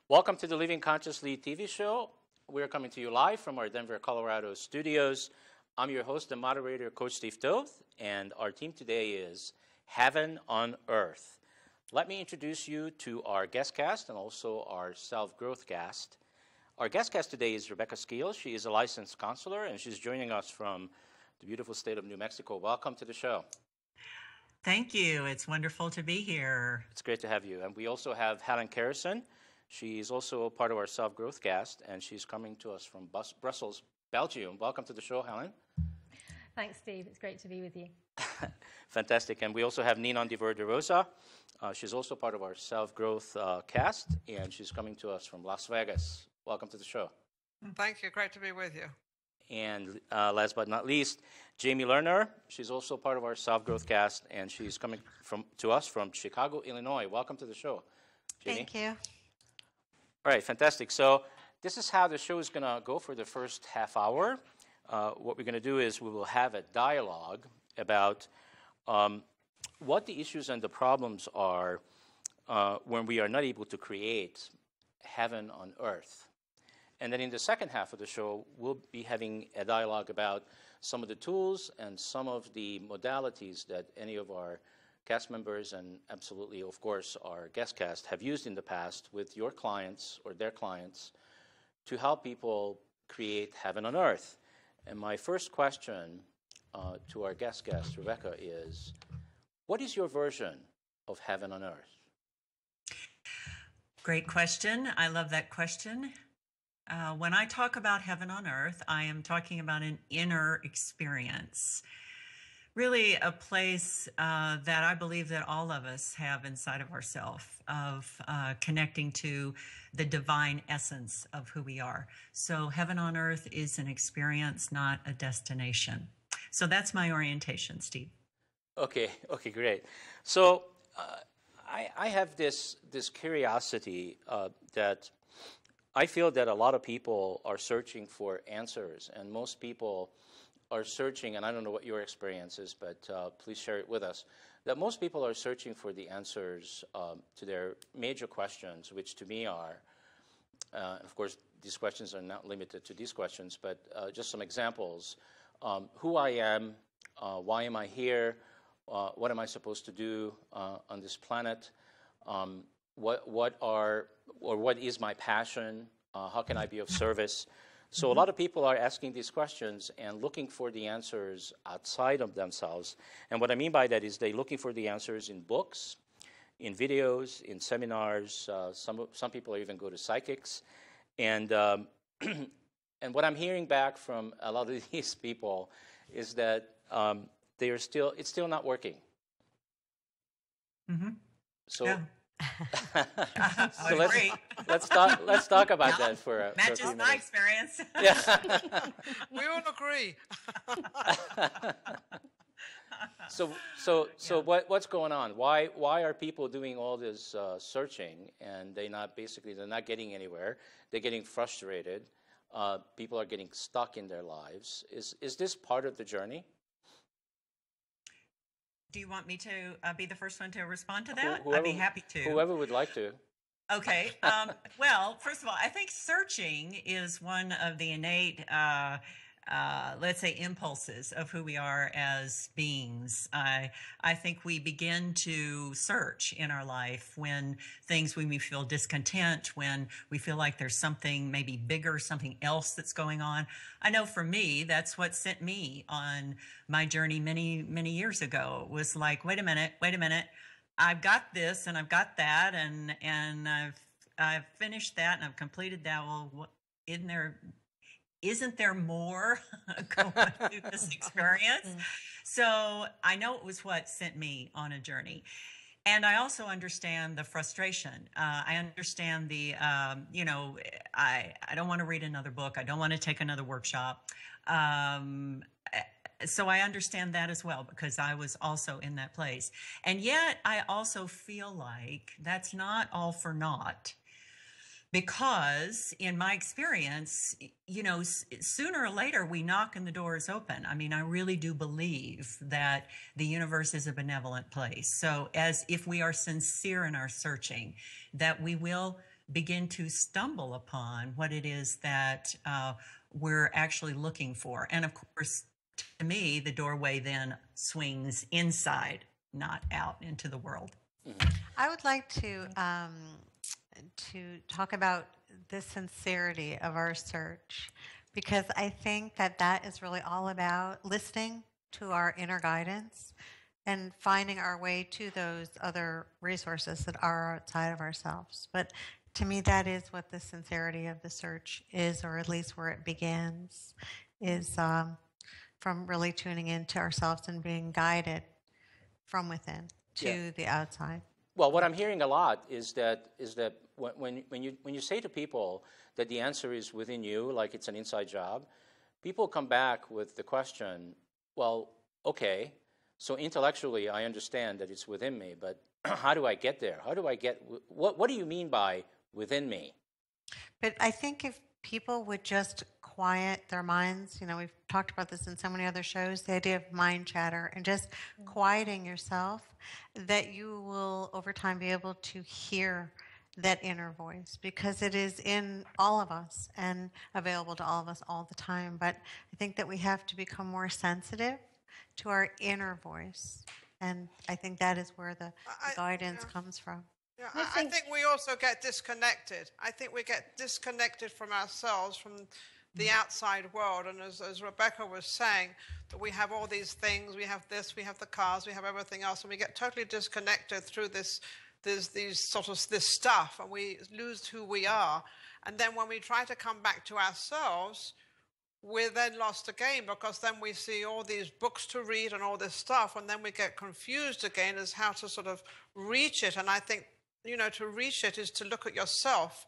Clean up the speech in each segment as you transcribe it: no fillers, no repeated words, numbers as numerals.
Welcome to the Living Consciously TV show. We're coming to you live from our Denver, Colorado studios. I'm your host and moderator, Coach Steve Toth, and our team today is Heaven on Earth. Let me introduce you to our guest cast and also our self-growth cast. Our guest cast today is Rebecca Skeel. She is a licensed counselor, and she's joining us from the beautiful state of New Mexico. Welcome to the show. Thank you. It's wonderful to be here. It's great to have you. And we also have Helen Kerrison. She's also part of our self-growth cast, and she's coming to us from Brussels, Belgium. Welcome to the show, Helen. Thanks, Steve. It's great to be with you. Fantastic. And we also have Ninon de Rosa. She's also part of our self-growth cast, and she's coming to us from Las Vegas. Welcome to the show. Thank you. Great to be with you. And last but not least, Jamie Lerner. She's also part of our self-growth cast, and she's coming to us from Chicago, Illinois. Welcome to the show, Jamie. Thank you. All right, fantastic. So this is how the show is going to go for the first half hour. What we're going to do is we will have a dialogue about what the issues and the problems are when we are not able to create heaven on earth. And then in the second half of the show, we'll be having a dialogue about some of the tools and some of the modalities that any of our cast members and absolutely, of course, our guest cast have used in the past with your clients or their clients to help people create heaven on earth. And my first question to our guest, Rebecca, is, what is your version of heaven on earth? Great question. I love that question. When I talk about heaven on earth, I am talking about an inner experience. Really a place that I believe that all of us have inside of ourselves, of connecting to the divine essence of who we are. So heaven on earth is an experience, not a destination. So that's my orientation, Steve. Okay, great. So I have this curiosity that I feel that a lot of people are searching for answers, and most people are searching, and I don't know what your experience is, but please share it with us, that most people are searching for the answers to their major questions, which to me are, of course, these questions are not limited to these questions, but just some examples. Who I am, why am I here, what am I supposed to do on this planet, what is my passion, how can I be of service? So a lot of people are asking these questions and looking for the answers outside of themselves. And what I mean by that is they're looking for the answers in books, in videos, in seminars. Some people even go to psychics. And, and what I'm hearing back from a lot of these people is that it's still not working. Mm-hmm. So. Yeah. So let's talk about that for a Matches few my minutes. experience. Yeah. We all agree. So what's going on? Why are people doing all this searching and they're not getting anywhere? They're getting frustrated. People are getting stuck in their lives. Is this part of the journey? Do you want me to be the first one to respond to that? Whoever, I'd be happy to. Whoever would like to. Okay. Well, first of all, I think searching is one of the innate, let's say, impulses of who we are as beings. I think we begin to search in our life when we feel discontent, when we feel like there's something maybe bigger, something else that's going on. I know for me, that's what sent me on my journey many, many years ago. It was like, wait a minute. I've got this and I've got that and I've finished that and I've completed that. Well, isn't there more going through this experience? So I know it was what sent me on a journey. And I also understand the frustration. I understand the, I don't want to read another book. I don't want to take another workshop. So I understand that as well, because I was also in that place. And yet I also feel like that's not all for naught. Because in my experience, sooner or later we knock and the door is open. I mean, I really do believe that the universe is a benevolent place. So as if we are sincere in our searching, that we will begin to stumble upon what it is that we're actually looking for. And of course, to me, the doorway then swings inside, not out into the world. I would like to talk about the sincerity of our search, because I think that that is really all about listening to our inner guidance and finding our way to those other resources that are outside of ourselves. But to me, that is what the sincerity of the search is, or at least where it begins, is from really tuning into ourselves and being guided from within to the outside. Well, what I'm hearing a lot is that when you say to people that the answer is within you, like it's an inside job, people come back with the question, well, okay, so intellectually I understand that it's within me, but how do I get there? How do I get, what do you mean by within me? But I think if people would just quiet their minds, we've talked about this in so many other shows, the idea of mind chatter and just quieting yourself, that you will over time be able to hear that inner voice, because it is in all of us and available to all of us all the time. But I think that we have to become more sensitive to our inner voice, and I think that is where the guidance comes from. Yeah, I think we also get disconnected. I think we get disconnected from ourselves, from the outside world. And as Rebecca was saying, that we have all these things, we have this, we have the cars, we have everything else, and we get totally disconnected through this stuff, and we lose who we are. And then when we try to come back to ourselves, we're then lost again, because then we see all these books to read and all this stuff, and then we get confused again as how to sort of reach it. And I think, to reach it is to look at yourself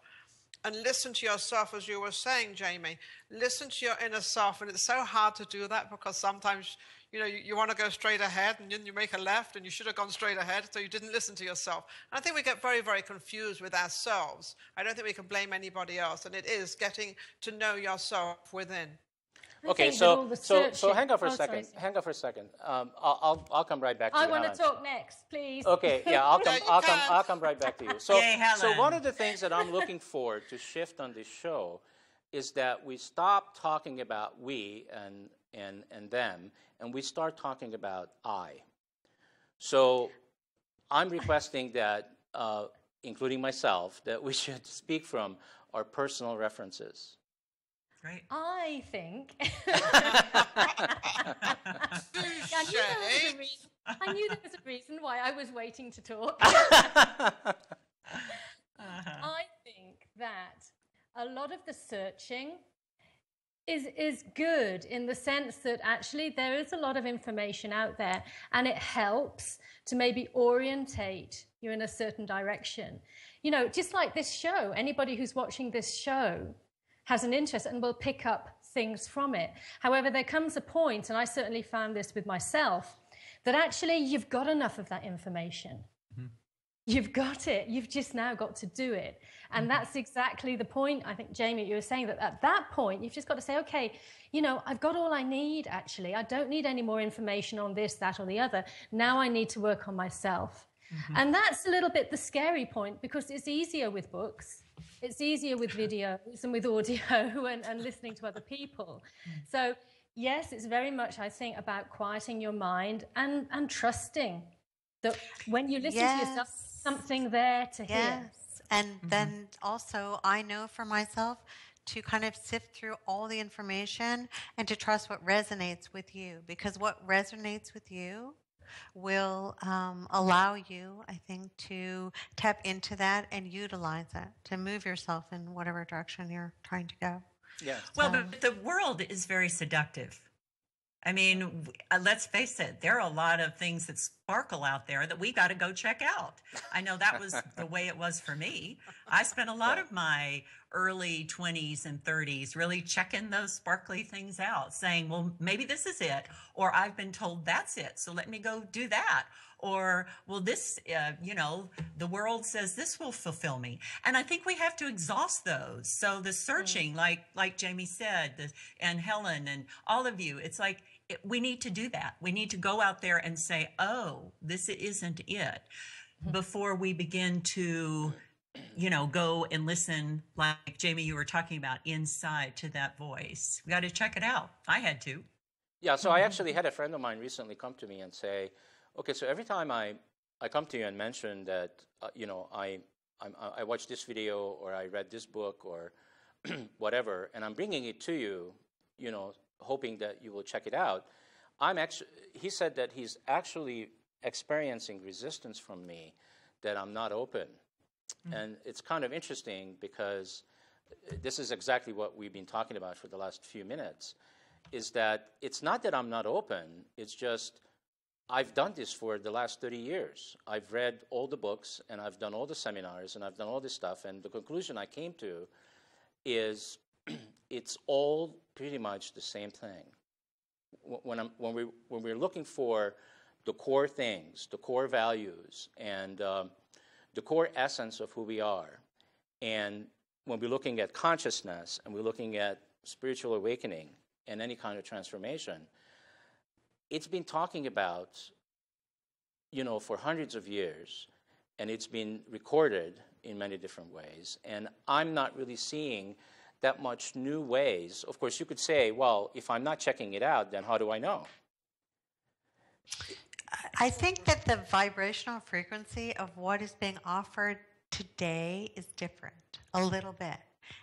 and listen to yourself, as you were saying, Jamie. Listen to your inner self, and it's so hard to do that, because sometimes, you want to go straight ahead, and then you make a left, and you should have gone straight ahead, so you didn't listen to yourself. And I think we get very, very confused with ourselves. I don't think we can blame anybody else, and it is getting to know yourself within. Okay, so hang on for a second. Sorry. Hang on for a second. I'll come right back to you. I want to talk next, please. Okay, yeah, I'll come right back to you. So, Yay, Helen. so one of the things that I'm looking for to shift on this show is that we stop talking about we and them, and we start talking about I. So I'm requesting that, including myself, that we should speak from our personal references. Right. I think. I knew there was a reason why I was waiting to talk. I think that a lot of the searching is good, in the sense that actually there is a lot of information out there, and it helps to maybe orientate you in a certain direction. Just like this show, anybody who's watching this show has an interest and will pick up things from it. However, there comes a point, and I certainly found this with myself, that actually you've got enough of that information. Mm-hmm. You've got it. You've just now got to do it. And that's exactly the point, I think, Jamie, you were saying, that at that point, you've just got to say, okay, I've got all I need, actually. I don't need any more information on this, that, or the other. Now I need to work on myself. Mm-hmm. And that's a little bit the scary point, because it's easier with books. It's easier with videos and with audio and listening to other people. So, yes, it's very much, I think, about quieting your mind and trusting that when you listen to yourself, there's something there to hear. Yes, and then also I know for myself to kind of sift through all the information and to trust what resonates with you, because what resonates with you will allow you, I think, to tap into that and utilize that to move yourself in whatever direction you're trying to go. Yeah. Well, but the world is very seductive. I mean, let's face it, there are a lot of things that sparkle out there that we got to go check out. I know that was the way it was for me. I spent a lot of my early 20s and 30s really checking those sparkly things out, saying, well, maybe this is it, or I've been told that's it, so let me go do that. Or, well, this, the world says this will fulfill me. And I think we have to exhaust those. So the searching, like Jamie said, and Helen and all of you, it's like we need to do that. We need to go out there and say, oh, this isn't it, before we begin to, go and listen, like Jamie, you were talking about, inside to that voice. We got to check it out. I had to. Yeah, so I actually had a friend of mine recently come to me and say, okay, so every time I come to you and mention that, I watched this video or I read this book or whatever, and I'm bringing it to you, hoping that you will check it out, he said that he's actually experiencing resistance from me, that I'm not open. And it's kind of interesting because this is exactly what we've been talking about for the last few minutes, is that it's not that I'm not open, it's just I've done this for the last 30 years. I've read all the books, and I've done all the seminars, and I've done all this stuff, and the conclusion I came to is it's all pretty much the same thing. When we're looking for the core things, the core values, and the core essence of who we are, and when we're looking at consciousness, and we're looking at spiritual awakening, and any kind of transformation, it's been talking about, for hundreds of years, and it's been recorded in many different ways. And I'm not really seeing that much new ways. Of course, you could say, well, if I'm not checking it out, then how do I know? I think that the vibrational frequency of what is being offered today is different a little bit.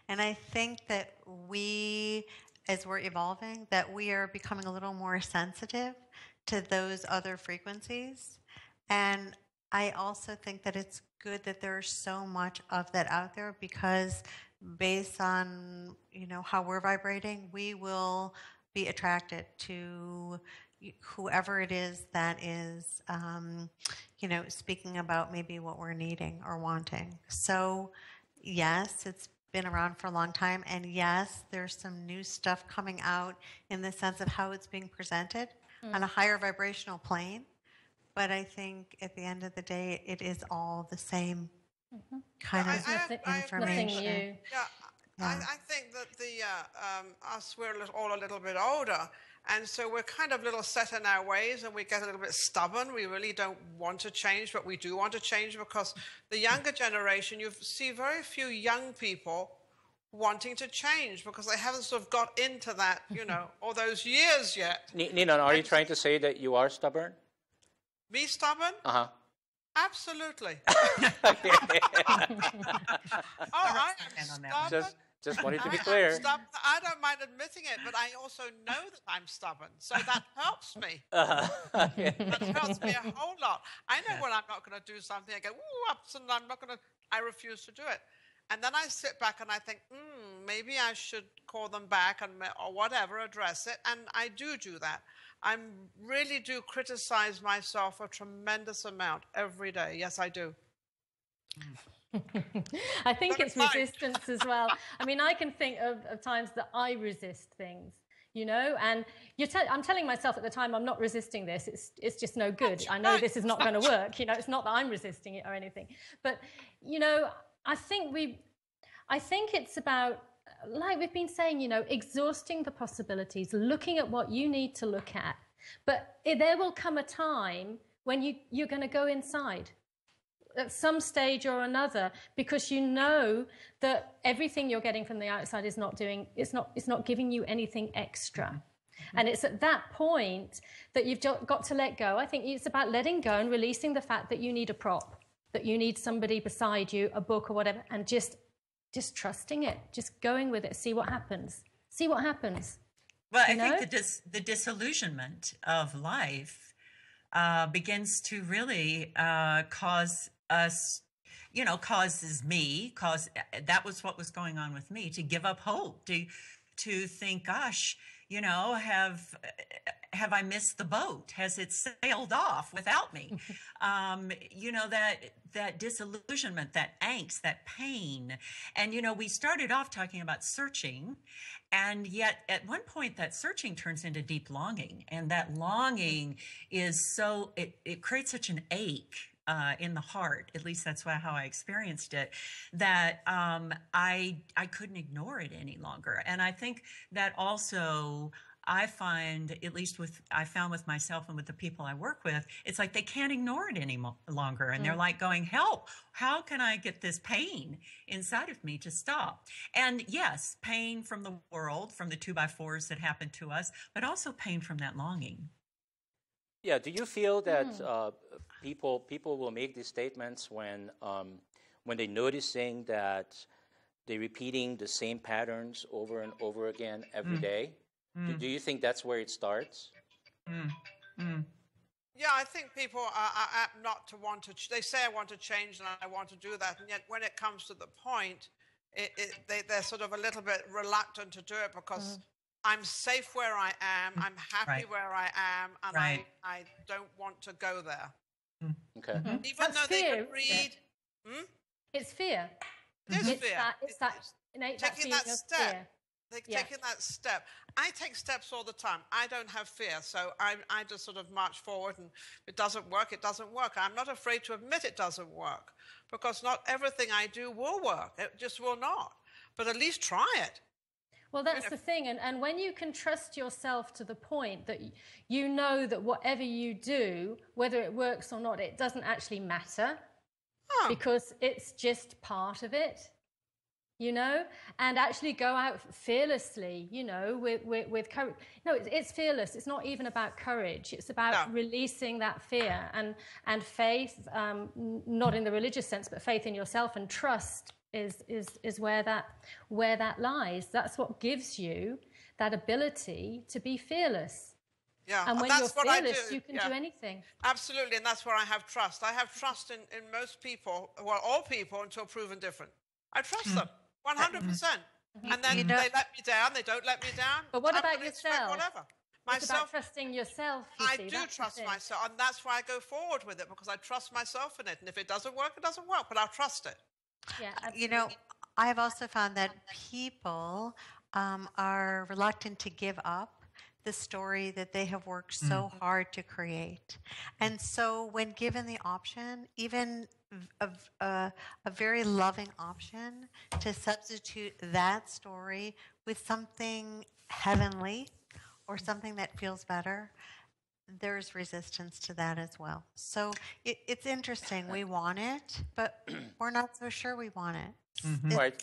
And I think that we, as we're evolving, that we are becoming a little more sensitive to those other frequencies. And I also think that it's good that there's so much of that out there, because based on, how we're vibrating, we will be attracted to whoever it is that is, speaking about maybe what we're needing or wanting. So yes, it's been around for a long time, and yes, there's some new stuff coming out in the sense of how it's being presented on a higher vibrational plane. But I think at the end of the day, it is all the same kind of information. Nothing new. I think that us, we're all a little bit older, and so we're kind of a little set in our ways, and we get a little bit stubborn. We really don't want to change, but we do want to change, because the younger generation, you see very few young people wanting to change, because they haven't sort of got into that, all those years yet. Nina, are you trying to say that you are stubborn? Me stubborn? Uh-huh. Absolutely. I am stubborn. Just wanted to be clear. I don't mind admitting it, but I also know that I'm stubborn, so that helps me. That helps me a whole lot. I know when I'm not going to do something, I go, ooh, ups, and I refuse to do it. And then I sit back and I think, maybe I should call them back or whatever, address it. And I do that. I really do criticize myself a tremendous amount every day. Yes, I do. I think it's resistance as well. I mean, I can think of times that I resist things, and I'm telling myself at the time, I'm not resisting this. It's just no good. I know this is not going to work. It's not that I'm resisting it or anything. But, I think it's about, like we've been saying, exhausting the possibilities, looking at what you need to look at. But there will come a time when you're going to go inside at some stage or another, because you know that everything you're getting from the outside is not giving you anything extra. And it's at that point that you've got to let go. I think it's about letting go and releasing the fact that you need a prop, that you need somebody beside you, a book or whatever, and just trusting it, just going with it, see what happens. Well, I think the disillusionment of life begins to really cause us, that was what was going on with me, to give up hope, to think, gosh, have I missed the boat? Has it sailed off without me? That disillusionment, that angst, that pain. And, we started off talking about searching, and yet at one point that searching turns into deep longing. And that longing is it creates such an ache in the heart, at least that's how I experienced it, that I couldn't ignore it any longer. And I think that also I find, at least I found with myself and with the people I work with, it's like they can't ignore it any longer. And they're like going, help, how can I get this pain inside of me to stop? And yes, pain from the world, from the 2x4s that happened to us, but also pain from that longing. Yeah. Do you feel that people will make these statements when they're noticing that they're repeating the same patterns over and over again every day? Do you think that's where it starts? Yeah, I think people are apt not to want to. They say, I want to change and I want to do that. And yet when it comes to the point, they're sort of a little bit reluctant to do it because I'm safe where I am. I'm happy where I am. And I don't want to go there. Okay. Even That's though they fear, could read. It's fear. It is fear. It's that innate taking feeling that of step. fear. Taking that step. I take steps all the time. I don't have fear. So I just sort of march forward, and if it doesn't work, it doesn't work. I'm not afraid to admit it doesn't work because not everything I do will work. It just will not. But at least try it. Well, that's the thing. And when you can trust yourself to the point that you know that whatever you do, whether it works or not, it doesn't actually matter because it's just part of it. You know, and actually go out fearlessly, you know, with courage. No, it's fearless. It's not even about courage. It's about releasing that fear and faith, not in the religious sense, but faith in yourself and trust is where that lies. That's what gives you that ability to be fearless. Yeah, and when you're fearless, you can do anything. Absolutely, and that's where I have trust. I have trust in most people, well, all people until proven different. I trust them. 100%. And then they let me down, they don't let me down. But what about yourself? Whatever. It's about trusting yourself. I do trust myself, and that's why I go forward with it, because I trust myself in it. And if it doesn't work, it doesn't work, but I'll trust it. Yeah, absolutely. You know, I've also found that people are reluctant to give up the story that they have worked so hard to create. And so when given the option, even a very loving option to substitute that story with something heavenly or something that feels better, there's resistance to that as well. So it's interesting. We want it, but we're not so sure we want it. Right.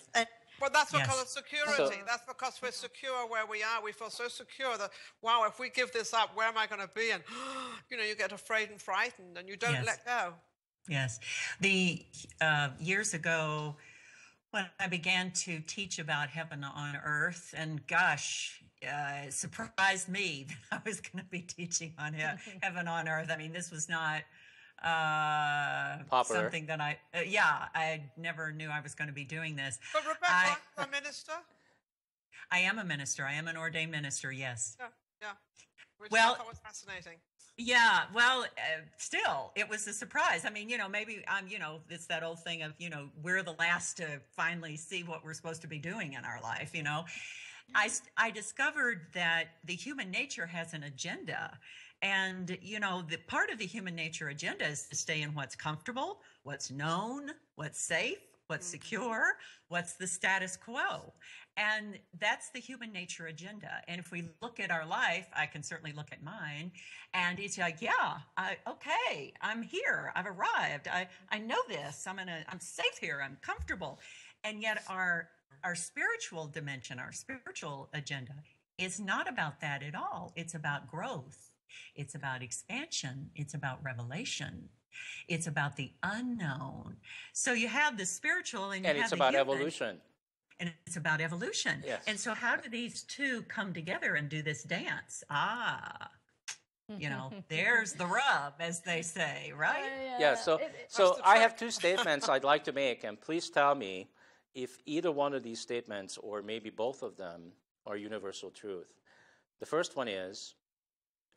Well, that's because of security. That's because we're secure where we are. We feel so secure that, wow, if we give this up, where am I going to be? And, you know, you get afraid and frightened and you don't let go. Yes. The years ago, when I began to teach about heaven on earth, and gosh, it surprised me that I was going to be teaching on heaven on earth. I mean, this was not something that I never knew I was going to be doing this. But Rebecca, I'm a minister. I am a minister. I am an ordained minister, yes. Yeah. Which I thought was fascinating. Yeah, well, still, it was a surprise. I mean, you know, maybe it's that old thing of, we're the last to finally see what we're supposed to be doing in our life, you know. I discovered that the human nature has an agenda. And, the part of the human nature agenda is to stay in what's comfortable, what's known, what's safe, what's secure, what's the status quo. And that's the human nature agenda. And if we look at our life, I can certainly look at mine, and it's like, okay, I'm here, I've arrived, I know this, I'm safe here, I'm comfortable. And yet our spiritual dimension, our spiritual agenda is not about that at all. It's about growth. It's about expansion. It's about revelation. It's about the unknown. So you have the spiritual and it's about evolution. And it's about evolution. Yes. And so how do these two come together and do this dance? There's the rub, as they say, right? Yeah, so I have two statements I'd like to make, and please tell me if either one of these statements, or maybe both of them, are universal truth. The first one is,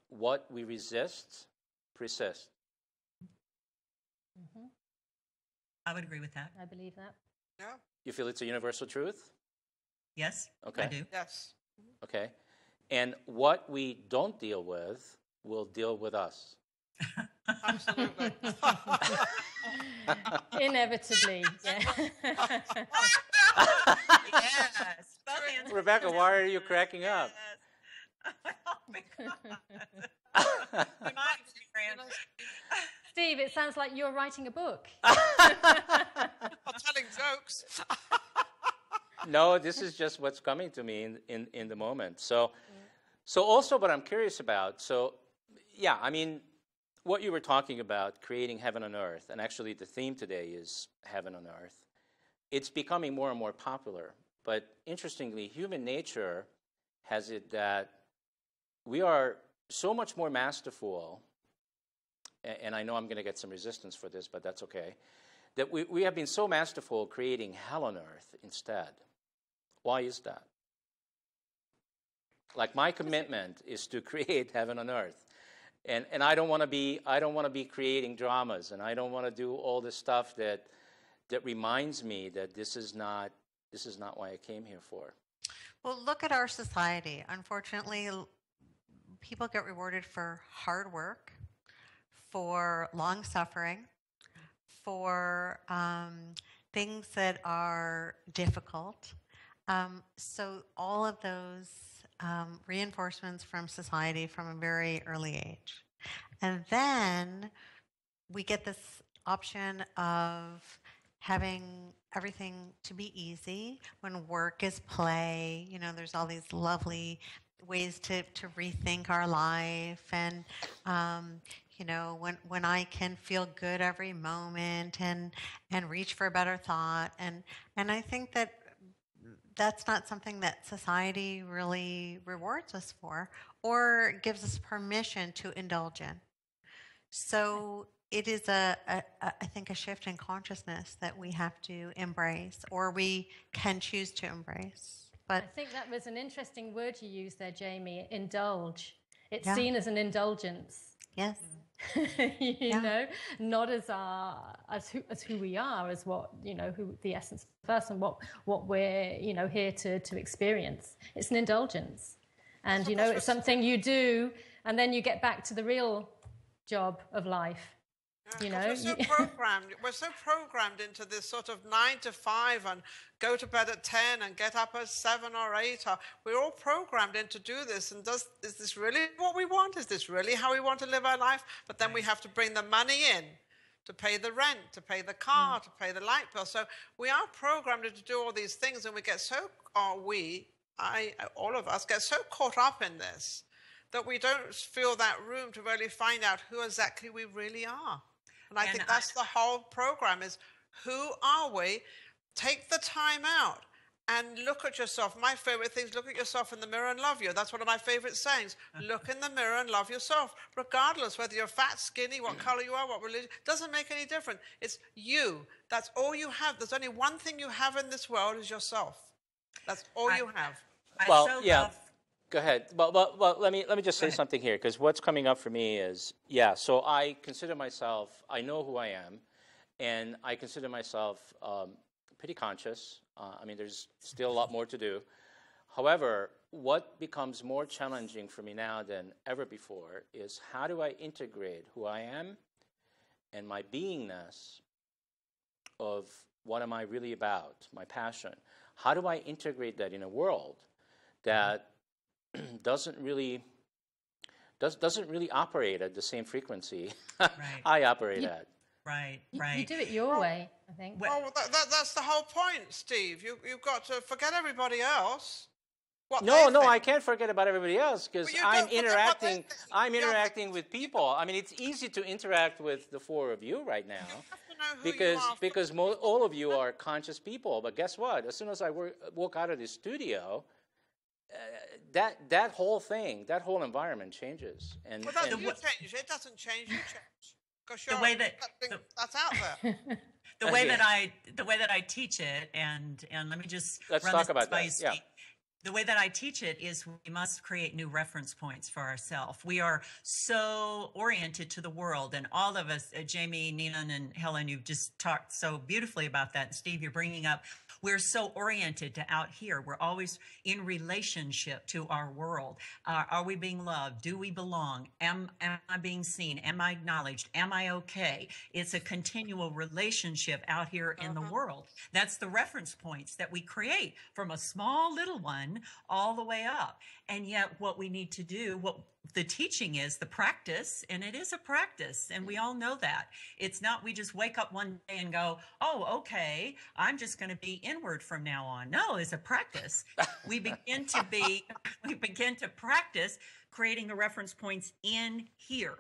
what we resist persists. I would agree with that. I believe that. Yeah. You feel it's a universal truth? Yes, okay. I do. Yes. Okay. And what we don't deal with will deal with us. Absolutely. Inevitably, yeah. Yes. Rebecca, why are you cracking up? My experience. Steve, it sounds like you're writing a book. Or telling jokes. No, this is just what's coming to me in the moment. So also what I'm curious about, so yeah, I mean, what you were talking about, creating heaven on earth, and actually the theme today is heaven on earth. It's becoming more and more popular. But interestingly, human nature has it that we are so much more masterful, and I know I'm going to get some resistance for this, but that's okay, that we have been so masterful creating hell on earth instead. Why is that? Like, my commitment is to create heaven on earth. And I don't want to be creating dramas, and I don't want to do all this stuff that reminds me that this is not why I came here for. Well, look at our society. Unfortunately, people get rewarded for hard work, for long suffering, for things that are difficult. So all of those reinforcements from society from a very early age. And then we get this option of having everything to be easy when work is play. You know, there's all these lovely ways to rethink our life, and you know, when I can feel good every moment and reach for a better thought, and I think that that's not something that society really rewards us for or gives us permission to indulge in. So it is I think, a shift in consciousness that we have to embrace, or we can choose to embrace. But I think that was an interesting word you used there, Jamie, indulge. It's Yeah. seen as an indulgence. yes, You know, not as who we are, as what, you know, who the essence of us and what we're, you know, here to experience. It's an indulgence, and you know, it's something you do, and then you get back to the real job of life. You know, We're so programmed into this sort of 9 to 5 and go to bed at 10 and get up at 7 or 8. We're all programmed in to do this. And is this really what we want? Is this really how we want to live our life? But then we have to bring the money in to pay the rent, to pay the car, to pay the light bill. So we are programmed to do all these things, and we get so, all of us get so caught up in this that we don't feel that room to really find out who exactly we really are. And I think that's the whole program, is who are we? Take the time out and look at yourself. My favorite thing is look at yourself in the mirror and love you. That's one of my favorite sayings. Look in the mirror and love yourself, regardless whether you're fat, skinny, what color you are, what religion. Doesn't make any difference. It's you. That's all you have. There's only one thing you have in this world, is yourself. That's all you have. Go ahead. Well, let me just say something here, because what's coming up for me is, so I consider myself, I know who I am, and I consider myself pretty conscious. I mean, there's still a lot more to do. However, what becomes more challenging for me now than ever before is, how do I integrate who I am and my beingness of what am I really about, my passion? How do I integrate that in a world that doesn't really operate at the same frequency I operate at. Right. You do it your way, I think. Well, that's the whole point, Steve. You've got to forget everybody else. No, I can't forget about everybody else, because Well, I'm interacting. I'm interacting with people. I mean, it's easy to interact with the four of you right now, because all of you are conscious people. But guess what? As soon as I walk out of the studio, that whole thing, that whole environment changes. And you change. It doesn't change. You change. Because the way that's out there. the way that I teach it, and let me just let's talk about that. Yeah. The way that I teach it is, we must create new reference points for ourselves. We are so oriented to the world, and all of us, Jamie, Nina, and Helen, you've just talked so beautifully about that. And Steve, you're bringing up, We're so oriented to out here. We're always in relationship to our world. Are we being loved? Do we belong? Am I being seen? Am I acknowledged? Am I okay? It's a continual relationship out here in the world. That's the reference points that we create from a small little one all the way up. And yet what we need to do, what the teaching is, the practice, and it is a practice, and we all know that. It's not we just wake up one day and go, oh, okay, I'm just going to be inward from now on. No, it's a practice. We begin to practice creating the reference points in here.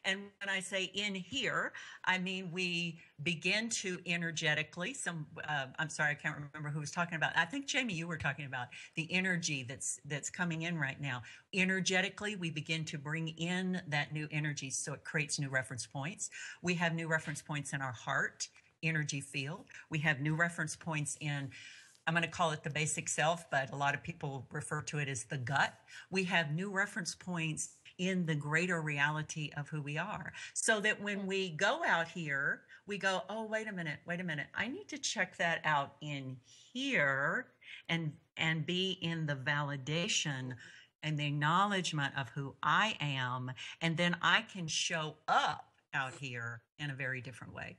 And when I say in here, I mean we begin to energetically, I'm sorry, I can't remember who was talking about. I think, Jamie, you were talking about the energy that's coming in right now. Energetically, we begin to bring in that new energy, so it creates new reference points. We have new reference points in our heart energy field. We have new reference points in, I'm going to call it the basic self, but a lot of people refer to it as the gut. We have new reference points in the greater reality of who we are. So that when we go out here, we go, oh, wait a minute. I need to check that out in here and be in the validation and the acknowledgement of who I am. And then I can show up out here in a very different way.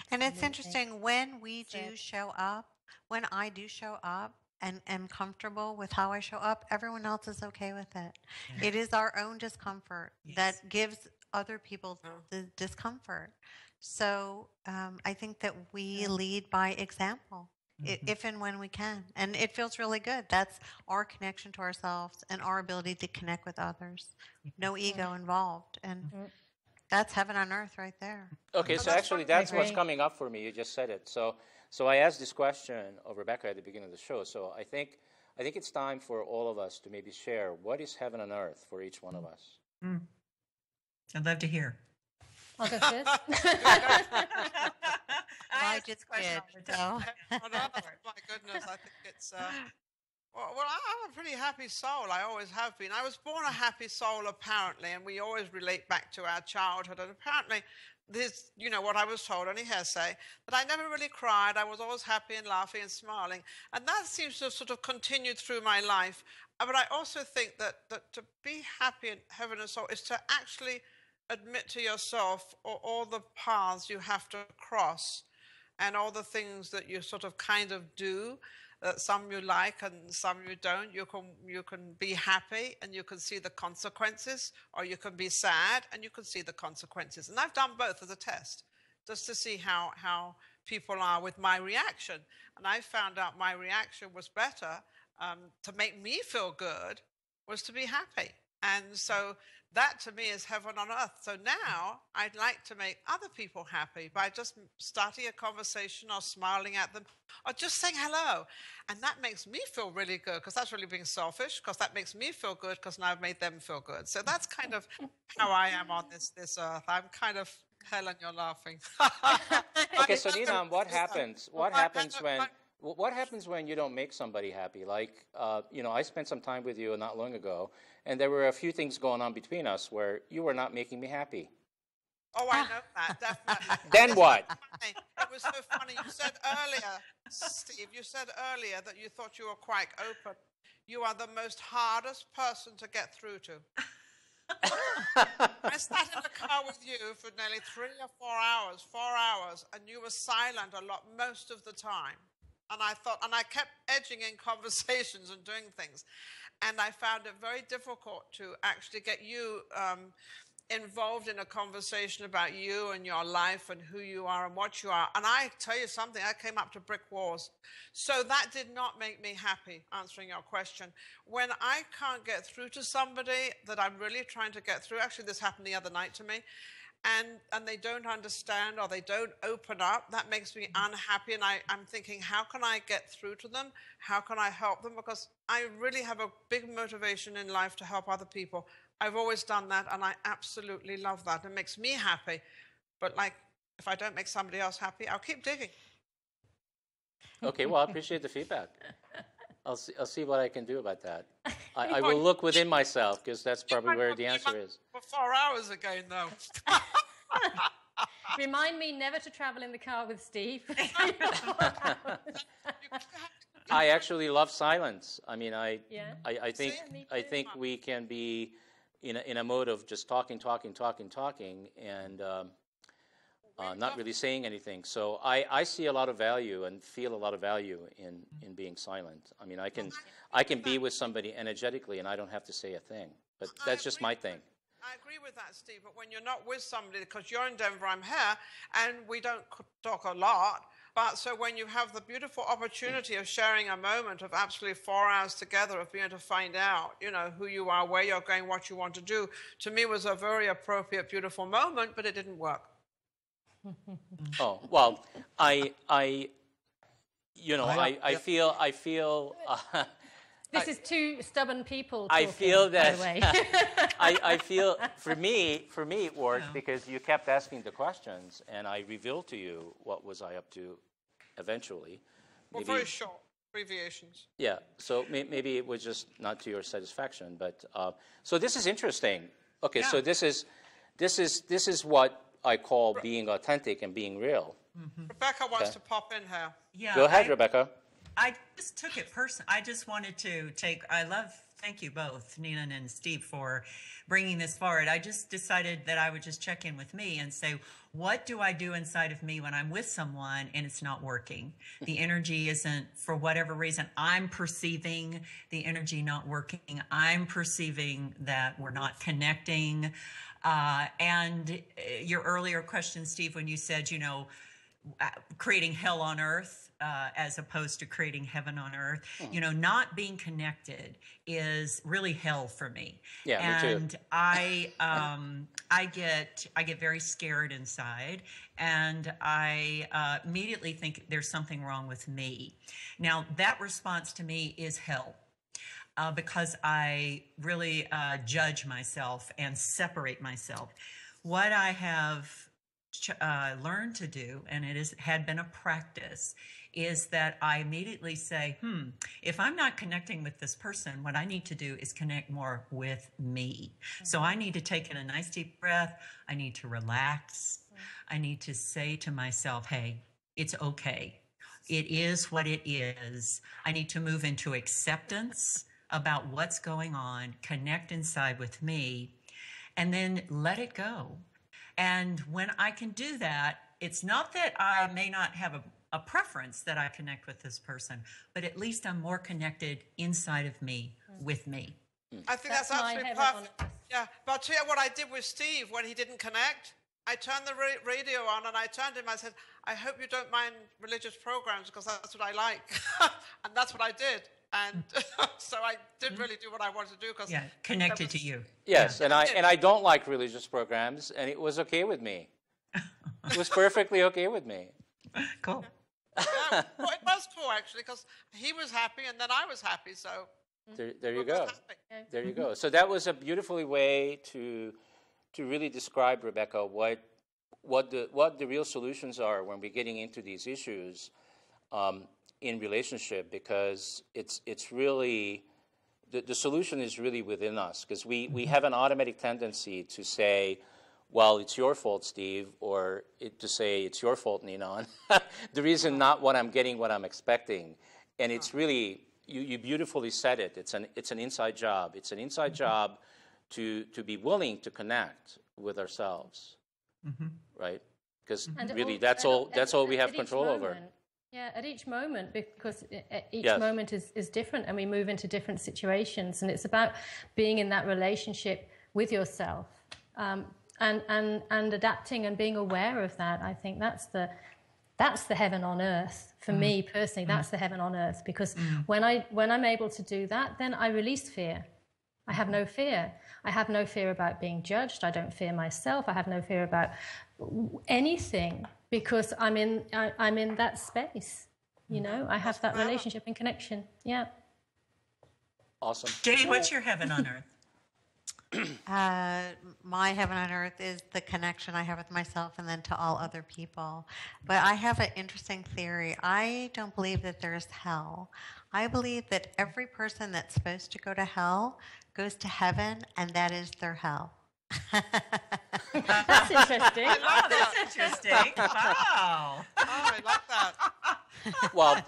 And it's interesting when we do show up, when I do show up, and am comfortable with how I show up, everyone else is okay with it. Yeah. It is our own discomfort that gives other people the discomfort. So I think that we lead by example, if and when we can. And it feels really good. That's our connection to ourselves and our ability to connect with others. No ego involved. And that's heaven on earth right there. Okay, so actually that's what's coming up for me. You just said it. So I asked this question of Rebecca at the beginning of the show. So I think it's time for all of us to maybe share what is heaven on earth for each one of us. I'd love to hear. I'll go first. I just did. So. My goodness, I think it's... Well, I'm a pretty happy soul. I always have been. I was born a happy soul, apparently, and we always relate back to our childhood. And apparently, this, what I was told, only hearsay, that I never really cried. I was always happy and laughing and smiling. And that seems to have sort of continued through my life. But I also think that to be happy in heaven and soul is to actually admit to yourself all the paths you have to cross and all the things that you sort of kind of do. Some you like and some you don't. You can be happy and you can see the consequences, or you can be sad and you can see the consequences. And I've done both as a test, just to see how people are with my reaction. And I found out my reaction was better to make me feel good was to be happy. And so that to me is heaven on earth. So now I'd like to make other people happy by just starting a conversation or smiling at them or just saying hello. And that makes me feel really good, because that's really being selfish, because that makes me feel good because now I've made them feel good. So that's kind of how I am on this earth. I'm kind of, Helen, you're laughing. Okay, so Nina, what happens when you don't make somebody happy? Like, I spent some time with you not long ago, and there were a few things going on between us where you were not making me happy. Oh, I know that, definitely. Then what? It was so funny. You said earlier, Steve, that you thought you were quite open. You are the most hardest person to get through to. I sat in the car with you for nearly 3 or 4 hours, and you were silent a lot most of the time. And I kept edging in conversations and doing things. And I found it very difficult to actually get you involved in a conversation about you and your life and who you are and what you are. And I tell you something, I came up to brick walls. So that did not make me happy, answering your question. When I can't get through to somebody that I'm really trying to get through, actually this happened the other night to me, and they don't understand or they don't open up, that makes me unhappy. And I'm thinking, how can I get through to them? How can I help them? Because I really have a big motivation in life to help other people. I've always done that, and I absolutely love that. It makes me happy. But if I don't make somebody else happy, I'll keep digging. Okay, well, I appreciate the feedback. I'll see what I can do about that. I will look within myself, because that's probably where the answer is. For 4 hours again, though. Remind me never to travel in the car with Steve. You have I actually love silence. I mean, I think See? Me I too. think we can be in a mode of just talking, and not really saying anything. So I see a lot of value and feel a lot of value in being silent. I mean, I can be with somebody energetically, and I don't have to say a thing. But that's just my thing. I agree with that, Steve. But when you're not with somebody, because you're in Denver, I'm here, and we don't talk a lot. But so when you have the beautiful opportunity of sharing a moment of absolutely 4 hours together, of being able to find out, you know, who you are, where you're going, what you want to do, to me was a very appropriate, beautiful moment, but it didn't work. Oh, well, I feel. This is two stubborn people I talking, feel by that the way. I feel for me it worked because you kept asking the questions, and I revealed to you what was I up to eventually. Well, very short abbreviations. Yeah, so maybe it was just not to your satisfaction, but so this is interesting. Okay, so this is what I call being authentic and being real. Rebecca wants to pop in here. Yeah. Go ahead, Rebecca. I just took it personally. I just wanted to thank you both, Nina and Steve, for bringing this forward. I just decided that I would just check in with me and say, what do I do inside of me when I'm with someone and it's not working? The energy isn't, for whatever reason, I'm perceiving the energy not working. I'm perceiving that we're not connecting. And your earlier question, Steve, when you said, you know, creating hell on earth, as opposed to creating heaven on earth. You know, not being connected is really hell for me. Yeah, me too. And I get very scared inside, and I immediately think there's something wrong with me. Now, that response to me is hell. Because I really judge myself and separate myself. What I have learned to do, and it had been a practice, is that I immediately say, if I'm not connecting with this person, what I need to do is connect more with me. So I need to take in a nice deep breath. I need to relax. I need to say to myself, hey, it's okay. It is what it is. I need to move into acceptance about what's going on, connect inside with me, and then let it go. And when I can do that, it's not that I may not have a preference that I connect with this person, but at least I'm more connected inside of me with me. I think That's that's my absolutely heaven on perfect. earth. Yeah, but I'll tell you what I did with Steve when he didn't connect. I turned the radio on and I turned to him. I said, I hope you don't mind religious programs because that's what I like. And that's what I did. And so I did really do what I wanted to do. Cause Yeah, connected to you. Yes, and I don't like religious programs, and it was okay with me. It was perfectly okay with me. Cool. Yeah, well, it was cool, actually, because he was happy and then I was happy. So There you we're go. both happy. There you go. So that was a beautiful way to really describe, Rebecca, what the real solutions are when we're getting into these issues in relationship, because it's really the solution is really within us, because we have an automatic tendency to say, well, it's your fault, Steve, or to say it's your fault, Nina. The reason not what I'm getting, what I'm expecting, and it's really you beautifully said it. It's an inside job. It's an inside job to be willing to connect with ourselves, right? Because really, that's all we have control over. Yeah, at each moment, because each Yes. moment is different, and we move into different situations, and it's about being in that relationship with yourself, and adapting and being aware of that. I think that's the heaven on earth for me personally. That's the heaven on earth, because when I'm able to do that, then I release fear. I have no fear. I have no fear about being judged. I don't fear myself. I have no fear about anything, because I'm in that space. You know, I have that relationship and connection. Yeah. Awesome. Jay, what's your heaven on earth? My heaven on earth is the connection I have with myself and then to all other people. But I have an interesting theory. I don't believe that there's hell. I believe that every person that's supposed to go to hell goes to heaven, and that is their hell. That's interesting. Oh, that's interesting. Wow. Oh, I like that. Well,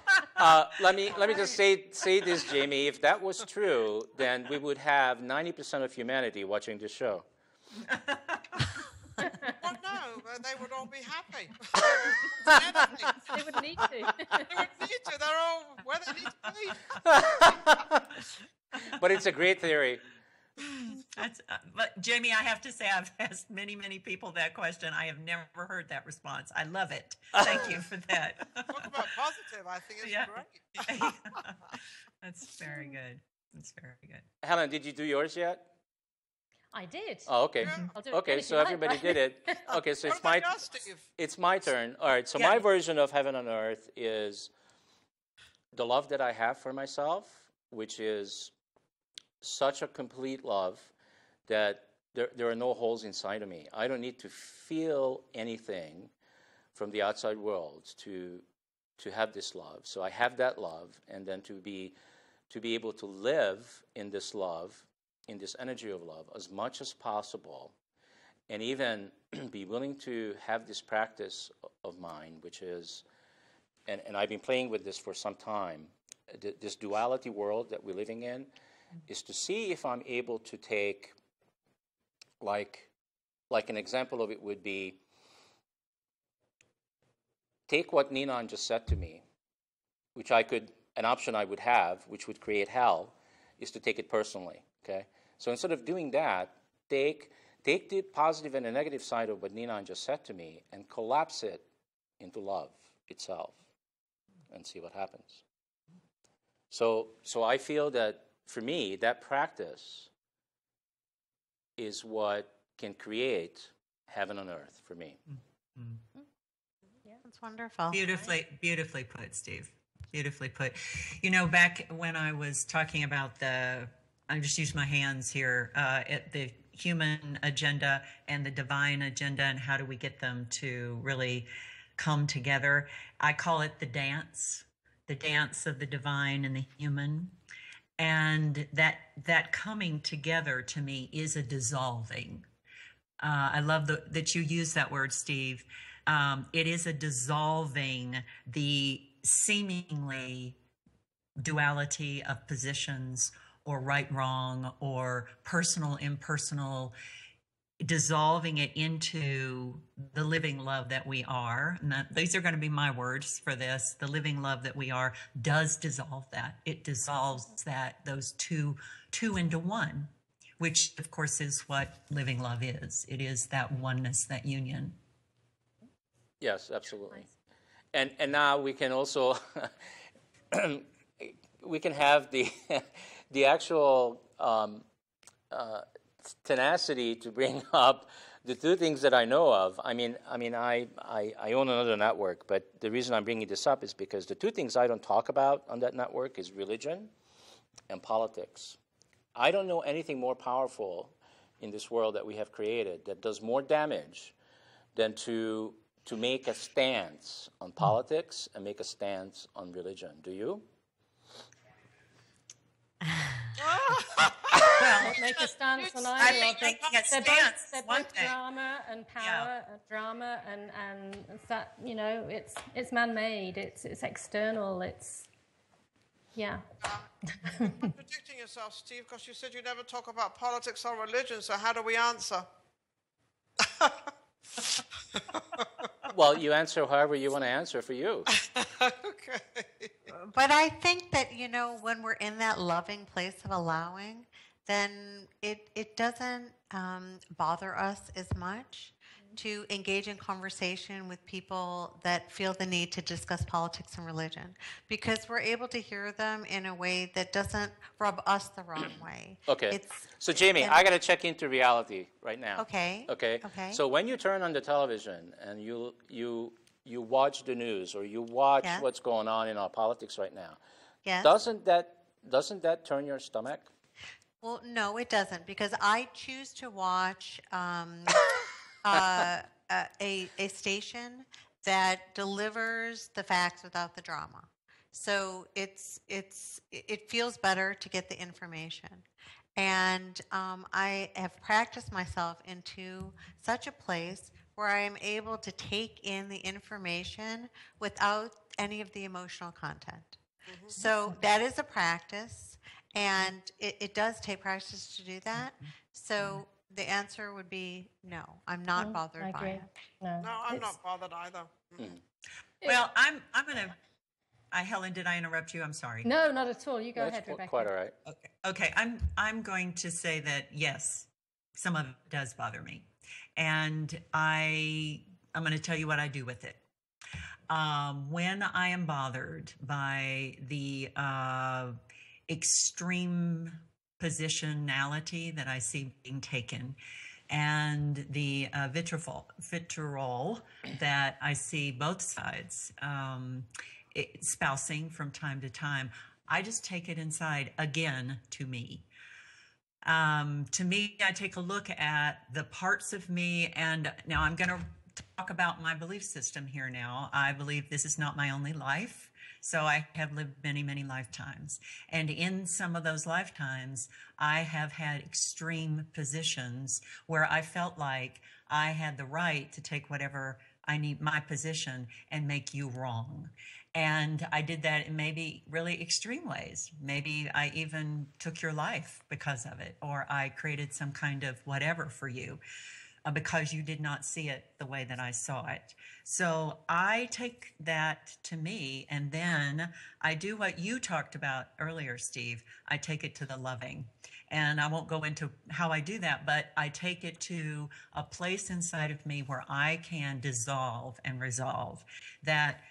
Let me just say this, Jamie. If that was true, then we would have 90% of humanity watching this show. Well, no, they would all be happy. They would need to. They would need to. They're all where they need to be. But it's a great theory. But Jamie, I have to say, I've asked many, many people that question. I have never heard that response. I love it. Thank you for that. Talk about positive. I think it's Yeah. great. That's very good. That's very good. Helen, did you do yours yet? I did. Oh, okay. I'll do it Okay, again if so you like, everybody right? did it. Okay, so What it's about my yours, Steve? it's my turn. All right. So Yeah. my version of heaven on earth is the love that I have for myself, which is such a complete love that there are no holes inside of me. I don't need to feel anything from the outside world to have this love. So I have that love, and then to be able to live in this love, in this energy of love, as much as possible, and even be willing to have this practice of mine, which is, and I've been playing with this for some time, this duality world that we're living in, is to see if I'm able to take, like an example of it would be, take what Ninan just said to me, which an option I would have, which would create hell, is to take it personally, okay? So instead of doing that, take the positive and the negative side of what Ninan just said to me and collapse it into love itself and see what happens. So I feel that, for me, that practice is what can create heaven on earth for me. That's wonderful. Beautifully put, Steve. Beautifully put. You know, back when I was talking about I just use my hands here, at the human agenda and the divine agenda, and how do we get them to really come together. I call it the dance of the divine and the human. And that coming together, to me, is a dissolving. I love that you use that word, Steve. It is a dissolving the seemingly duality of positions, or right, wrong, or personal, impersonal, dissolving it into the living love that we are. And these are going to be my words for this. The living love that we are does dissolve that. It dissolves those two into one, which of course is what living love is. It is that oneness, that union. Yes, absolutely. And now we can also we can have the actual tenacity to bring up the two things that I know of. I own another network, but the reason I'm bringing this up is because the two things I don't talk about on that network is religion and politics. I don't know anything more powerful in this world that we have created that does more damage than to make a stance on politics and make a stance on religion. Do you? Well, Make a stance on I either think of them. making a They're stance both is one thing. drama and power, drama and that, you know, it's man-made, it's external, it's, yeah. You're contradicting yourself, Steve, because you said you never talk about politics or religion, so how do we answer? Well, you answer however you want to answer for you. Okay. But I think that, you know, when we're in that loving place of allowing, then it doesn't bother us as much to engage in conversation with people that feel the need to discuss politics and religion, because we're able to hear them in a way that doesn't rub us the wrong way. Okay. So, Jamie, I got to check into reality right now. Okay. Okay. Okay. So when you turn on the television and you watch the news, or you watch Yeah. what's going on in our politics right now, Yes. doesn't that turn your stomach? Well, no, it doesn't, because I choose to watch a station that delivers the facts without the drama. So it feels better to get the information. And I have practiced myself into such a place where I am able to take in the information without any of the emotional content. So that is a practice, and it does take practice to do that. So the answer would be no, I'm not bothered I by agree. it. No, No, I'm it's- not bothered either. Well, I'm gonna. Helen, did I interrupt you? I'm sorry. No, not at all. You go That's ahead, Rebecca. quite all right. Okay. I'm going to say that yes, some of it does bother me, and I'm going to tell you what I do with it. When I am bothered by the extreme positionality that I see being taken, and the vitriol that I see both sides espousing from time to time, I just take it inside again to me. To me, I take a look at the parts of me, and now I'm going to talk about my belief system here now. I believe this is not my only life. So I have lived many, many lifetimes. And in some of those lifetimes, I have had extreme positions where I felt like I had the right to take whatever I need, my position, and make you wrong. And I did that in maybe really extreme ways. Maybe I even took your life because of it, or I created some kind of whatever for you because you did not see it the way that I saw it. So I take that to me, and then I do what you talked about earlier, Steve. I take it to the loving. And I won't go into how I do that, but I take it to a place inside of me where I can dissolve and resolve that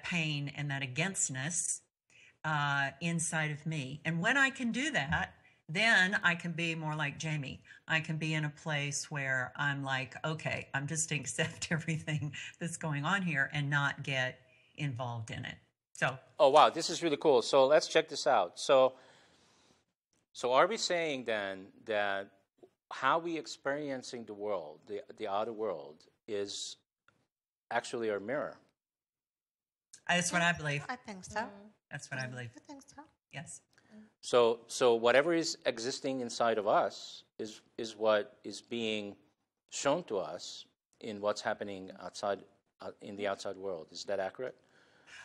pain and that againstness inside of me. And when I can do that, then I can be more like Jamie. I can be in a place where I'm like, okay, I'm just going to accept everything that's going on here and not get involved in it. So, Oh, wow, this is really cool. So let's check this out. So are we saying then that how we experiencing the world, the outer world, is actually our mirror? that's what I believe. I think so. That's what I believe. I think so. Yes. So whatever is existing inside of us is what is being shown to us in what's happening outside in the outside world. Is that accurate?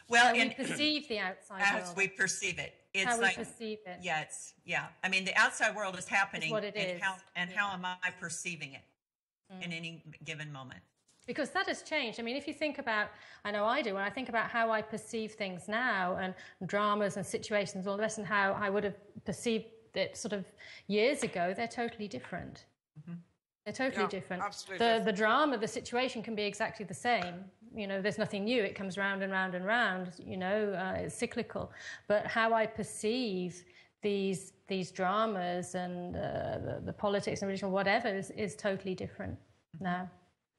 Well, How we perceive the outside as world. we perceive it. It's How we like, perceive it. yeah. I mean, the outside world is happening, what it is. How am I perceiving it in any given moment? Because that has changed. I mean, if you think about, I know I do, when I think about how I perceive things now and dramas and situations, all the rest, and how I would have perceived it sort of years ago, they're totally different. They're totally different. Absolutely The drama, the situation can be exactly the same. You know, there's nothing new. It comes round and round and round. You know, it's cyclical. But how I perceive these dramas and the politics and religion, whatever, is totally different now.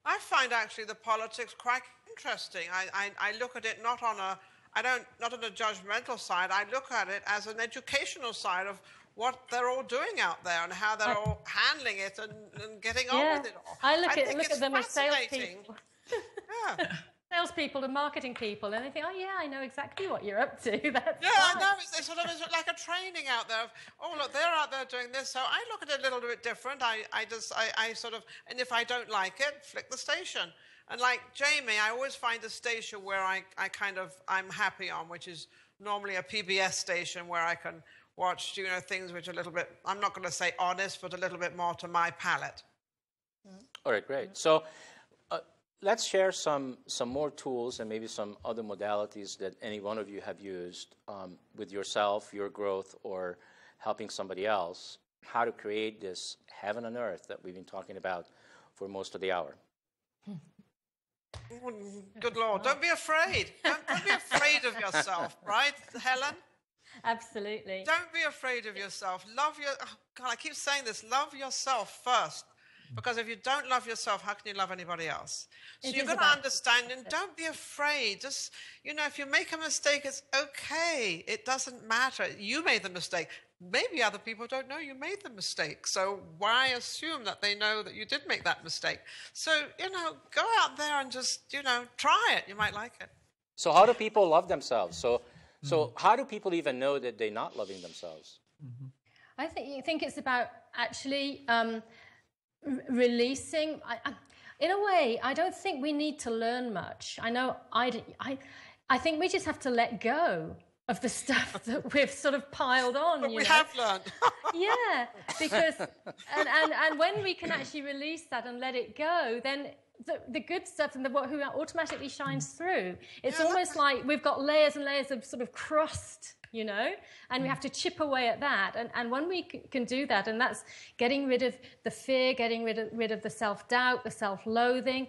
I find actually the politics quite interesting. I look at it not on a judgmental side. I look at it as an educational side of what they're all doing out there and how they're all handling it and getting on with it all. I look think at it's them as fascinating. salespeople. Yeah. Salespeople and marketing people, and they think, oh yeah, I know exactly what you're up to. That's Yeah, I fine. know. It's sort of it's like a training out there of, oh, look, they're out there doing this. So I look at it a little bit different. I sort of, and if I don't like it, flick the station. And like Jamie, I always find a station where I'm happy on, which is normally a PBS station where I can watch, things which are a little bit, I'm not going to say honest, but a little bit more to my palate. All right, great. So let's share some more tools and maybe some other modalities that any one of you have used with yourself, your growth, or helping somebody else, how to create this heaven on earth that we've been talking about for most of the hour. Good Lord, don't be afraid. Don't be afraid of yourself, right, Helen? Absolutely. Don't be afraid of yourself. God, I keep saying this, love yourself first. Because if you don't love yourself, how can you love anybody else? So you've got to understand, and don't be afraid. Just, if you make a mistake, it's okay. It doesn't matter. You made the mistake. Maybe other people don't know you made the mistake. So why assume that they know that you did make that mistake? So, go out there and just, try it. You might like it. So how do people love themselves? So how do people even know that they're not loving themselves? I think it's about actually releasing. In a way, I don't think we need to learn much. I know I think we just have to let go of the stuff that we've sort of piled on. But you we know? have learned. Yeah, because and when we can actually release that and let it go, then the good stuff and who automatically shines through. It's almost like we've got layers and layers of sort of crust, you know, and we have to chip away at that. And when we can do that, and that's getting rid of the fear, getting rid of the self-doubt, the self-loathing,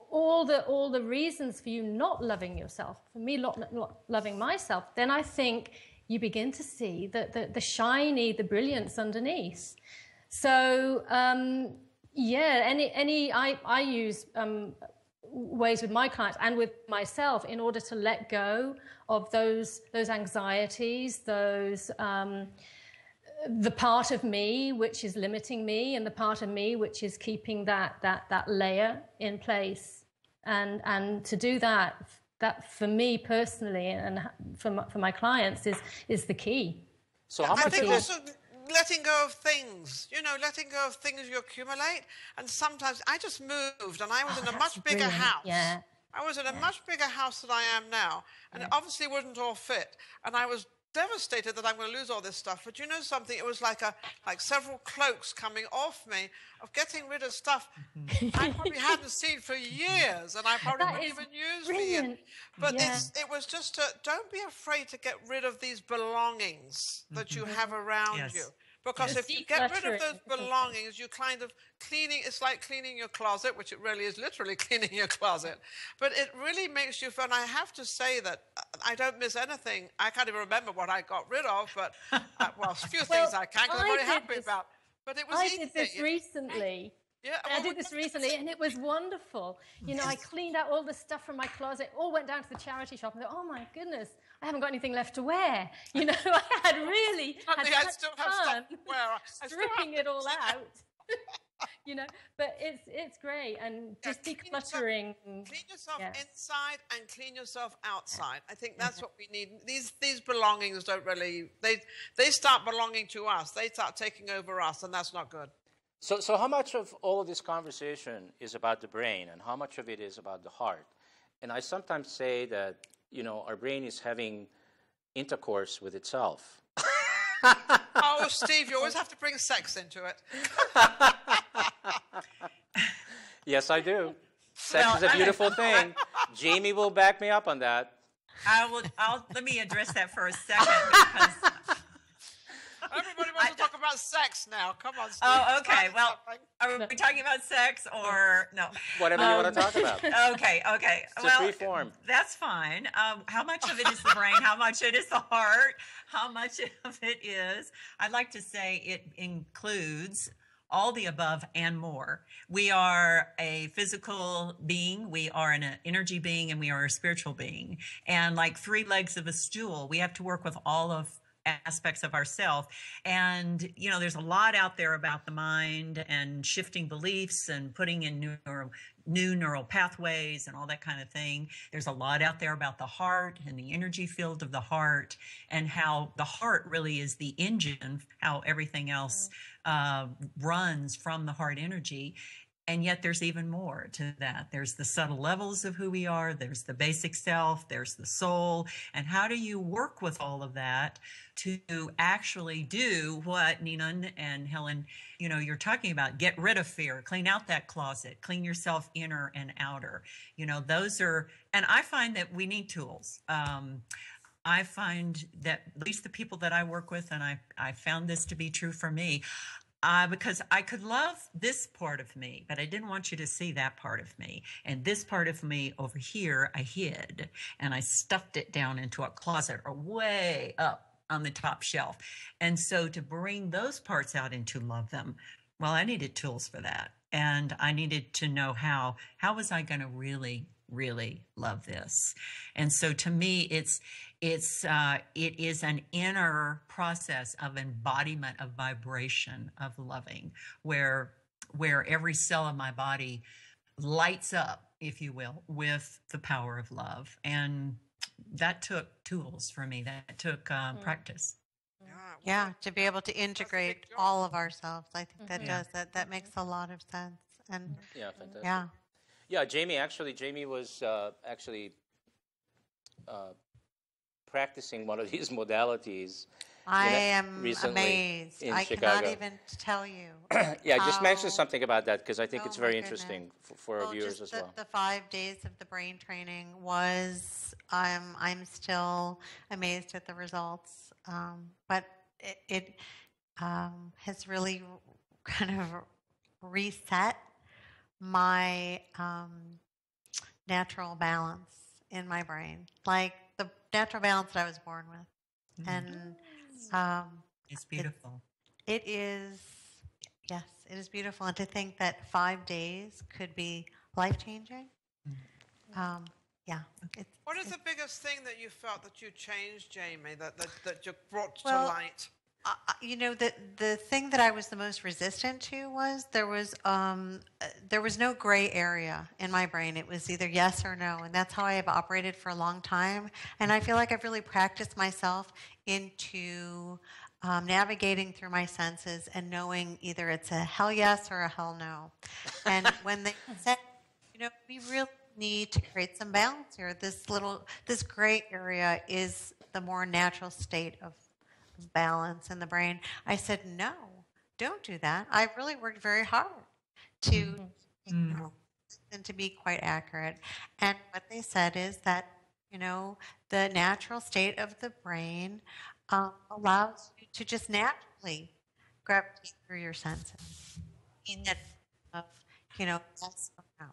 all the reasons for you not loving yourself, for me not loving myself, then I think you begin to see the shiny, the brilliance underneath. So I use ways with my clients and with myself in order to let go of those anxieties, the part of me which is limiting me, and the part of me which is keeping that layer in place. And to do that for me personally and for my clients is the key. So how much? I think also letting go of things, letting go of things you accumulate. And sometimes I just moved, and I was in a much bigger house. Yeah. I was in a much bigger house than I am now, and it obviously wouldn't all fit. And I was devastated that I'm going to lose all this stuff. But you know something? It was like several cloaks coming off me of getting rid of stuff I probably hadn't seen for years, and I probably wouldn't even use for years. But it was just don't be afraid to get rid of these belongings that you have around you. Because if you get rid of those belongings, you kind of it's like cleaning your closet, which it really is literally cleaning your closet. But it really makes you feel, and I have to say that I don't miss anything. I can't even remember what I got rid of, but, a few things I can, because I'm very happy about. But it was easy. I did this recently. Yeah, I did this recently, and it was wonderful. I cleaned out all the stuff from my closet, all went down to the charity shop, and thought, oh my goodness, I haven't got anything left to wear. I had really had still have stuff to wear. stripping it all out. But it's great, and just decluttering. Clean yourself inside and clean yourself outside. I think that's what we need. These belongings don't really, they start belonging to us. They start taking over us, and that's not good. So how much of all of this conversation is about the brain, and how much of it is about the heart? And I sometimes say that, our brain is having intercourse with itself. Oh, Steve, you always have to bring sex into it. Yes, I do. Sex is a beautiful thing. Jamie will back me up on that. Let me address that for a second, because everybody wants to talk about sex now. Come on, Steve. Oh, okay. Well, are we talking about sex or no? Whatever you want to talk about. Okay. It's a free form. That's fine. How much of it is the brain? How much it is the heart? How much of it is? I'd like to say it includes all the above and more. We are a physical being, we are an energy being, and we are a spiritual being. And like three legs of a stool, we have to work with all of aspects of ourselves. And, there's a lot out there about the mind and shifting beliefs and putting in new neural pathways and all that kind of thing. There's a lot out there about the heart and the energy field of the heart, and how the heart really is the engine, how everything else runs from the heart energy. And yet there's even more to that. There's the subtle levels of who we are. There's the basic self. There's the soul. And how do you work with all of that to actually do what Nina and Helen, you're talking about? Get rid of fear, clean out that closet, clean yourself inner and outer. Those are, and I find that we need tools. I find that at least the people that I work with, and I found this to be true for me, because I could love this part of me, but I didn't want you to see that part of me. And this part of me over here, I hid, and I stuffed it down into a closet or way up on the top shelf. And so to bring those parts out and to love them, well, I needed tools for that. And I needed to know how was I going to really love this? And so to me, it is an inner process of embodiment of vibration of loving, where every cell of my body lights up, if you will, with the power of love. And that took tools for me. That took practice. Yeah, to be able to integrate all of ourselves. I think that makes a lot of sense. And yeah, fantastic. Yeah, Jamie was practicing one of these modalities. I am recently amazed. in I Chicago. cannot even tell you. Yeah, just mention how- something about that because I think it's Oh, my very goodness. interesting for our Well, viewers just as well. the 5 days of the brain training was, I'm still amazed at the results. But it has really kind of reset my natural balance in my brain, like the natural balance that I was born with. And It's beautiful. it is, yes, it is beautiful. And to think that 5 days could be life changing. Yeah. What is the biggest thing that you felt that you changed, Jamie, that you brought to Well, light? You know, the thing that I was the most resistant to was there was no gray area in my brain. It was either yes or no, and that's how I have operated for a long time. And I feel like I've really practiced myself into navigating through my senses and knowing either it's a hell yes or a hell no. And when they said, you know, we really need to create some balance here. This gray area is the more natural state of balance in the brain. I said, no, don't do that. I've really worked very hard to and to be quite accurate. And what they said is that, you know, the natural state of the brain allows you to just naturally gravitate through your senses. In that of, you know, yes or no.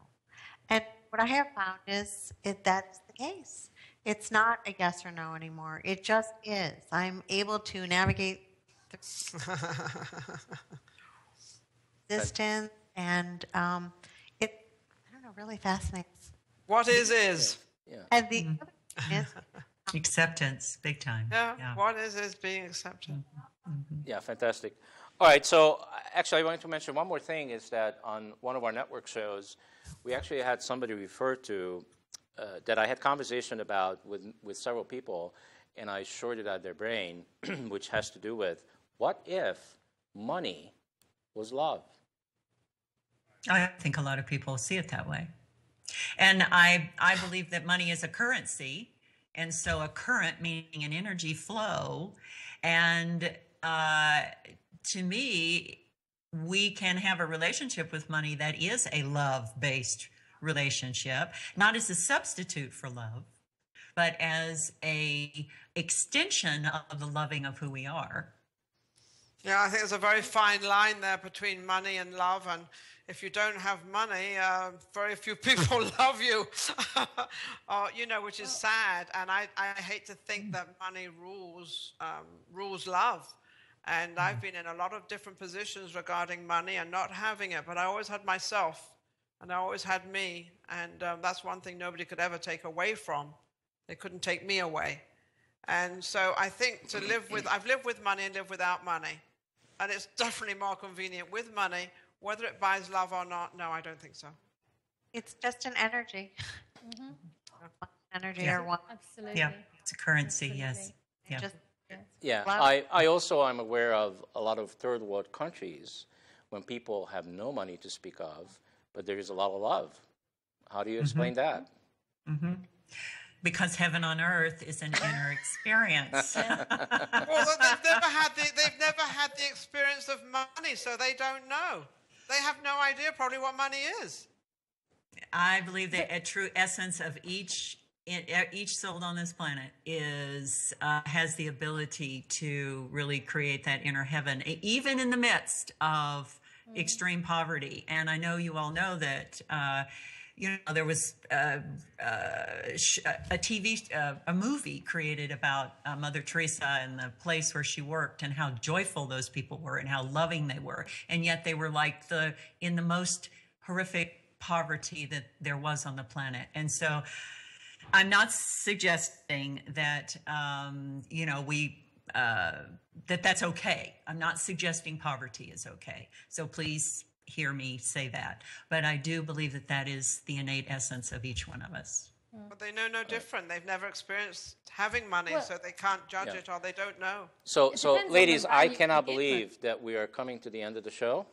And what I have found is that's the case. It's not a yes or no anymore. It just is. I'm able to navigate through distance, and it, I don't know, really fascinates. What is? Yeah. And the other thing is, Acceptance, big time. Yeah. What is being accepted? Yeah, fantastic. All right, so actually I wanted to mention one more thing is that on one of our network shows, we actually had somebody refer to that I had conversation about with several people, and I shorted out their brain, which has to do with what if money was love? I think a lot of people see it that way. And I believe that money is a currency. And so a current meaning an energy flow. And to me, we can have a relationship with money that is a love-based relationship, not as a substitute for love, but as a extension of the loving of who we are. Yeah, I think there's a very fine line there between money and love. And if you don't have money, very few people love you, you know, which is sad. And I hate to think that money rules love. And I've been in a lot of different positions regarding money and not having it, but I always had myself. And I always had me, and that's one thing nobody could ever take away from. They couldn't take me away. And so I think I've lived with money and lived without money. And it's definitely more convenient with money. Whether it buys love or not, no, I don't think so. it's just an energy. Energy Yeah. or one. Absolutely. Yeah, it's a currency, yes. Absolutely. Yeah. Just, Yeah, Love. I also am aware of a lot of third world countries when people have no money to speak of, but there is a lot of love. How do you explain that? Because heaven on earth is an inner experience. Well, they've never had the experience of money, so they don't know. They have no idea probably what money is. I believe that a true essence of each soul on this planet has the ability to really create that inner heaven, even in the midst of extreme poverty. And I know you all know that. There was a movie created about Mother Teresa and the place where she worked and how joyful those people were and how loving they were. And yet they were like in the most horrific poverty that there was on the planet. And so I'm not suggesting that, that's okay. I'm not suggesting poverty is okay. So please hear me say that. But I do believe that that is the innate essence of each one of us. But they know no different. They've never experienced having money, Well- so they can't judge Yeah. it or they don't know. So depends on ladies, the I value cannot you get believe that we are coming to the end of the show.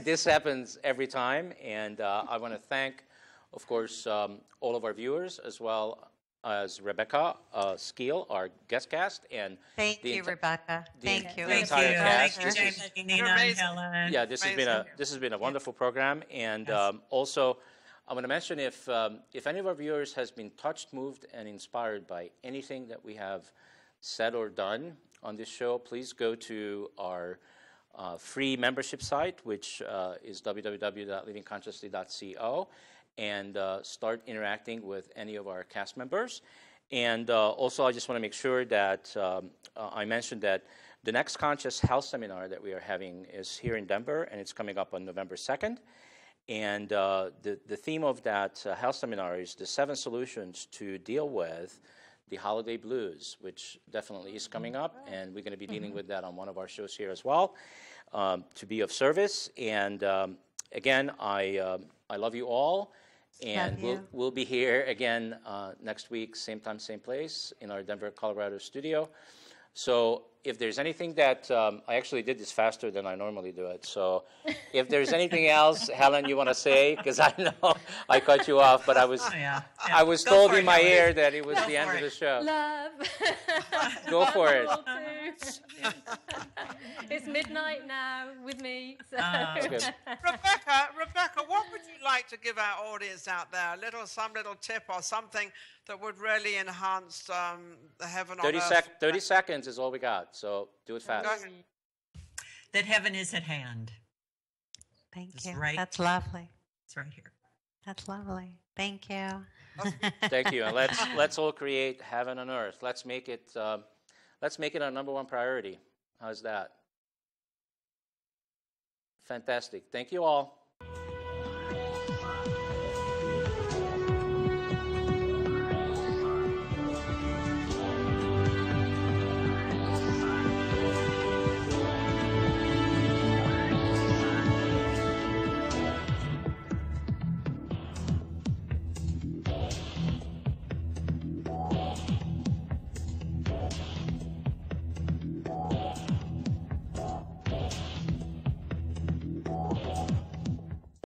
This happens every time, and I want to thank, of course, all of our viewers as well as Rebecca Skeel, our guest cast, and Thank the you, enti- Rebecca. the Thank en- you. the Thank entire you. cast. Thank you, This is- James, Nina, and amazing. Helen. Yeah, this has been a wonderful program, and also I'm going to mention if any of our viewers has been touched, moved, and inspired by anything that we have said or done on this show, please go to our free membership site, which is www.livingconsciously.co, and start interacting with any of our cast members. And also, I just want to make sure that I mentioned that the next Conscious Health Seminar that we are having is here in Denver, and it's coming up on November 2nd. And the theme of that health seminar is the 7 solutions to deal with the holiday blues, which definitely is coming up, and we're going to be dealing with that on one of our shows here as well, to be of service. And again, I love you all, and we'll be here again next week, same time, same place, in our Denver, Colorado studio. So if there's anything that, I actually did this faster than I normally do it, so if there's anything else, Helen, you want to say, because I know I cut you off, but I was Go told for in it, my Helen. ear that it was Go the end for of the it. show. Love. Go for it. Love too. It's midnight now with me. So. Okay. Rebecca, what would you like to give our audience out there? Some little tip or something that would really enhance the heaven on 30, earth. 30 seconds is all we got, so do it fast. Go ahead. That heaven is at hand. Thank It's you. right. That's lovely. It's right here. That's lovely. Thank you. Thank you, and let's all create heaven on earth. Let's make it our number one priority. How's that? Fantastic. Thank you all.